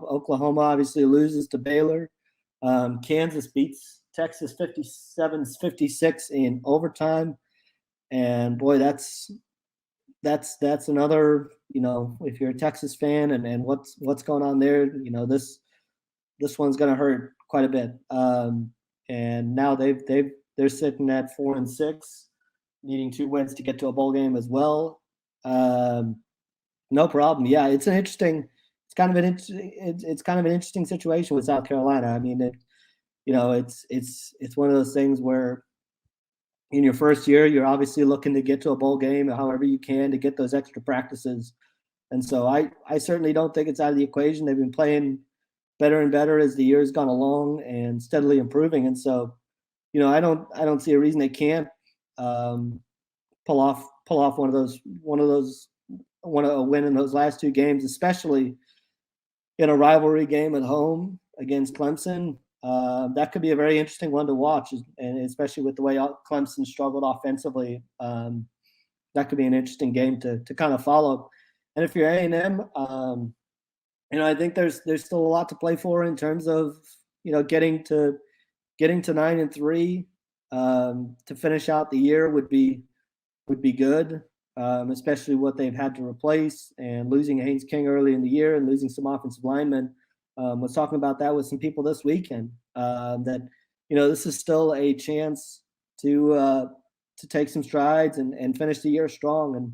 Oklahoma obviously loses to Baylor. Kansas beats Texas 57-56 in overtime. And boy, that's another, if you're a Texas fan and what's going on there, this one's going to hurt quite a bit. And now they're sitting at 4-6, needing 2 wins to get to a bowl game as well. No problem. Yeah, it's kind of an interesting situation with South Carolina. I mean, it's one of those things where in your first year, you're obviously looking to get to a bowl game however you can to get those extra practices. And so I certainly don't think it's out of the equation. They've been playing better and better as the year's gone along and steadily improving. And so, I don't see a reason they can't pull off a win in those last 2 games, especially in a rivalry game at home against Clemson. That could be a very interesting one to watch, and especially with the way Clemson struggled offensively. That could be an interesting game to kind of follow. And if you're A&M, I think there's still a lot to play for in terms of getting to 9-3 to finish out the year would be good, especially what they've had to replace and losing Haynes King early in the year and losing some offensive linemen. Was talking about that with some people this weekend. That this is still a chance to take some strides and finish the year strong. And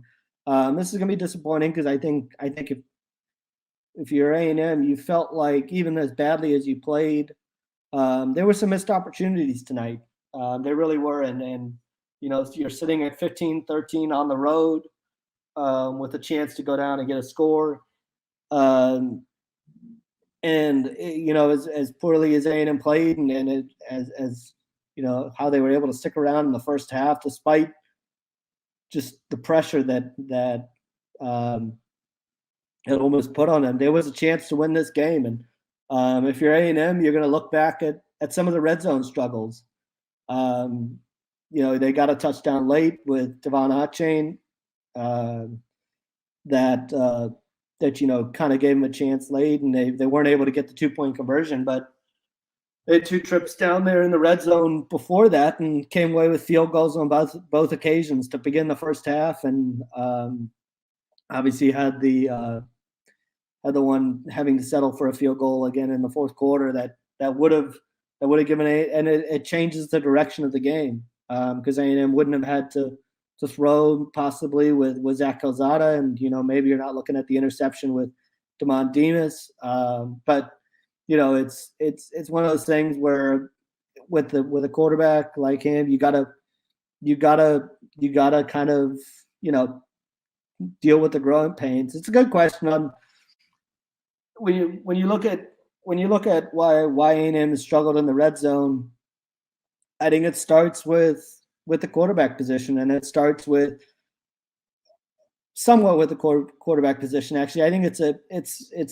this is going to be disappointing because I think if you're A&M, you felt like even as badly as you played, there were some missed opportunities tonight. There really were, and you're sitting at 15-13 on the road with a chance to go down and get a score. And as poorly as A&M played, and as how they were able to stick around in the first half, despite just the pressure that it almost put on them, there was a chance to win this game. And if you're A&M, you're going to look back at some of the red zone struggles. They got a touchdown late with Devon Achane that kind of gave them a chance late, and they weren't able to get the 2-point conversion, but they had 2 trips down there in the red zone before that and came away with field goals on both occasions to begin the first half, and obviously had the one having to settle for a field goal again in the fourth quarter that would have given and it changes the direction of the game because A&M wouldn't have had to throw possibly with Zach Calzada, and maybe you're not looking at the interception with Damon Demas, but it's one of those things where with a quarterback like him, you gotta kind of deal with the growing pains. It's a good question on when you look at why A&M has struggled in the red zone. I think it starts with the quarterback position, and it starts somewhat with the quarterback position. Actually, I think it's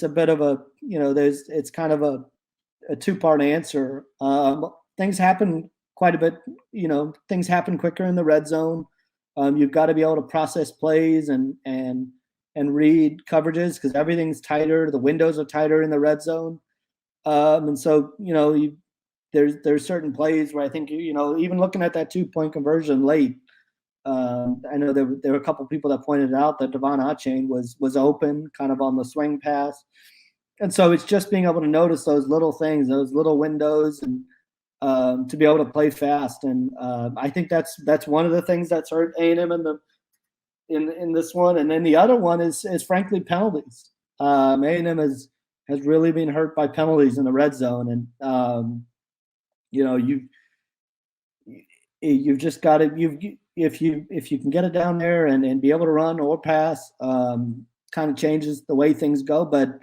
a bit of a it's kind of a 2-part answer. Things happen quite a bit. Things happen quicker in the red zone. You've got to be able to process plays and read coverages because everything's tighter. The windows are tighter in the red zone, and so there's certain plays where I think even looking at that 2-point conversion late. I know there were a couple of people that pointed out that Devon Achane was open kind of on the swing pass. And so it's just being able to notice those little things, those little windows, and to be able to play fast. And I think that's one of the things that's hurt A&M in this one. And then the other one is frankly penalties. A&M has really been hurt by penalties in the red zone. And you've just got to if you can get it down there and be able to run or pass, kind of changes the way things go. But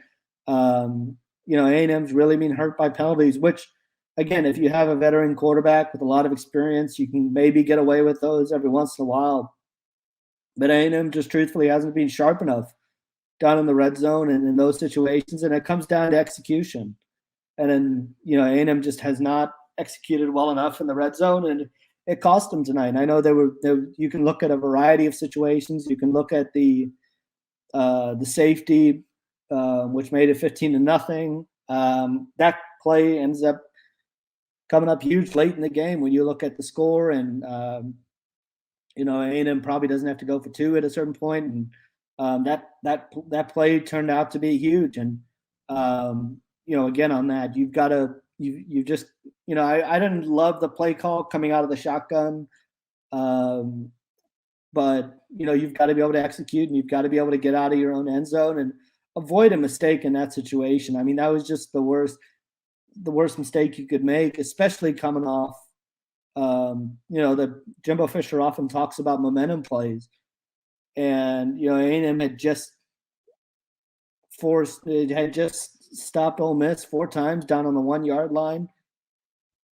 A&M's really been hurt by penalties, which again, if you have a veteran quarterback with a lot of experience, you can maybe get away with those every once in a while. But A&M just truthfully hasn't been sharp enough down in the red zone and in those situations, and it comes down to execution. And then A&M just has not executed well enough in the red zone, and it cost them tonight. And I know you can look at a variety of situations. You can look at the safety which made it 15-0. That play ends up coming up huge late in the game when you look at the score, and A&M probably doesn't have to go for two at a certain point, and that play turned out to be huge. And again, on that, you've got to you just I didn't love the play call coming out of the shotgun, but you've got to be able to execute, and you've got to be able to get out of your own end zone and avoid a mistake in that situation. I mean, that was just the worst mistake you could make, especially coming off. The Jimbo Fisher often talks about momentum plays, and A&M had just stopped Ole Miss 4 times down on the 1-yard line.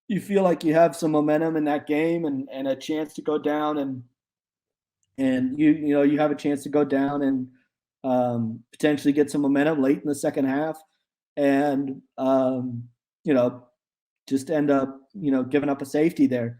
You feel like you have some momentum in that game and a chance to go down, and you have a chance to go down and potentially get some momentum late in the second half, and just end up giving up a safety there.